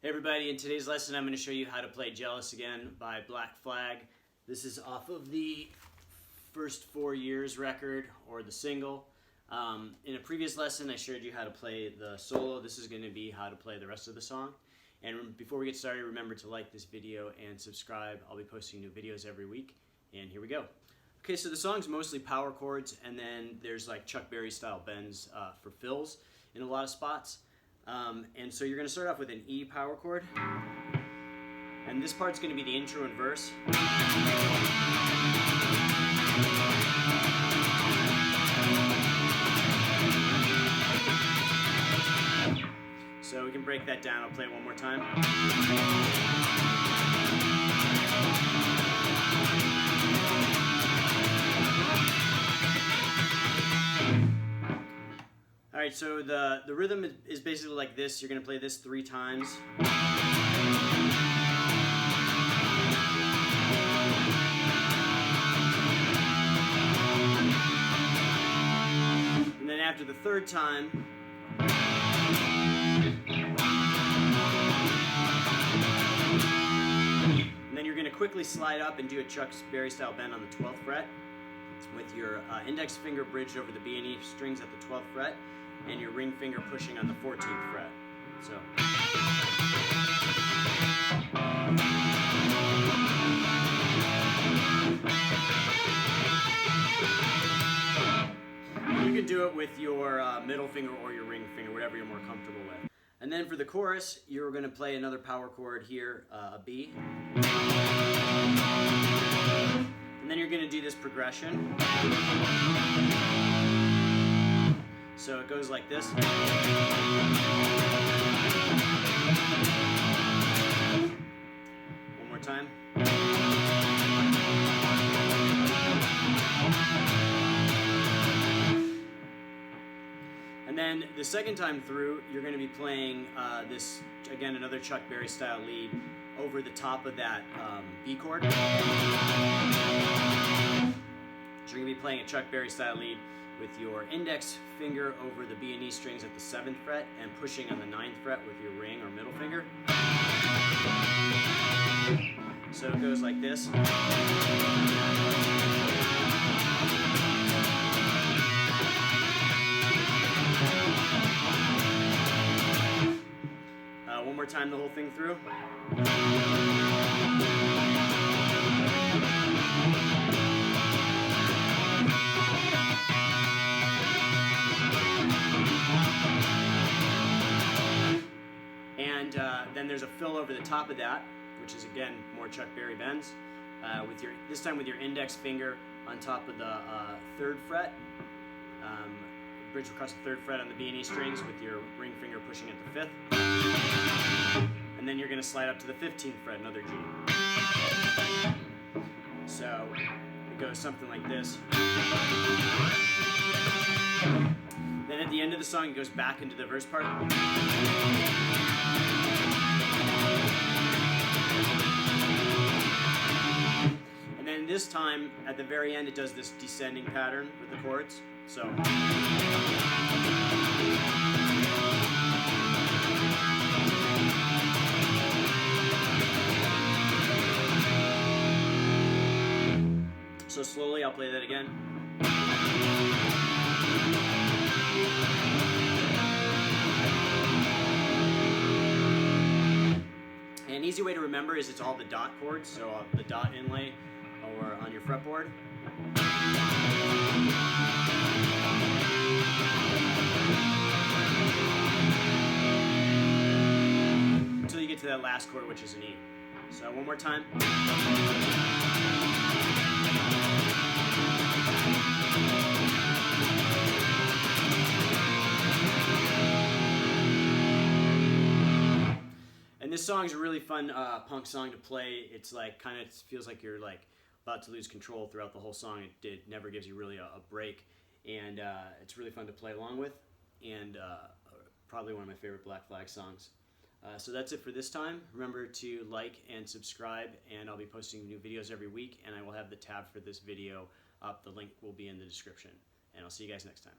Hey everybody, in today's lesson I'm going to show you how to play Jealous Again by Black Flag. This is off of the First 4 Years record, or the single. In a previous lesson I showed you how to play the solo. This is going to be how to play the rest of the song. And before we get started, remember to like this video and subscribe. I'll be posting new videos every week. And here we go. Okay, so the song's mostly power chords, and then there's like Chuck Berry style bends for fills in a lot of spots. And so you're going to start off with an E power chord, and this part's going to be the intro and verse. So we can break that down. I'll play it one more time. Alright, so the rhythm is basically like this. You're going to play this 3 times. And then after the 3rd time, and then you're going to quickly slide up and do a Chuck Berry style bend on the 12th fret with your index finger bridged over the B and E strings at the 12th fret, and your ring finger pushing on the 14th fret. So. You can do it with your middle finger or your ring finger, whatever you're more comfortable with. And then for the chorus, you're going to play another power chord here, a B. And then you're going to do this progression. So it goes like this. One more time. And then the second time through, you're going to be playing this, again, another Chuck Berry style lead over the top of that B chord. So you're going to be playing a Chuck Berry style lead with your index finger over the B and E strings at the 7th fret and pushing on the 9th fret with your ring or middle finger. So it goes like this. One more time, the whole thing through. And then there's a fill over the top of that, which is again more Chuck Berry bends. This time with your index finger on top of the 3rd fret, bridge across the 3rd fret on the B and E strings with your ring finger pushing at the 5th, and then you're going to slide up to the 15th fret, another G. So it goes something like this. Then at the end of the song, it goes back into the verse part. And then this time, at the very end, it does this descending pattern with the chords. So. So slowly, I'll play that again. An easy way to remember is it's all the dot chords, so the dot inlay or on your fretboard. Until you get to that last chord, which is an E. So one more time. And this song is a really fun punk song to play. It's like kind of feels like you're like about to lose control throughout the whole song. It never gives you really a break, and it's really fun to play along with, and probably one of my favorite Black Flag songs. So that's it for this time. Remember to like and subscribe, and I'll be posting new videos every week, and I will have the tab for this video up. The link will be in the description, and I'll see you guys next time.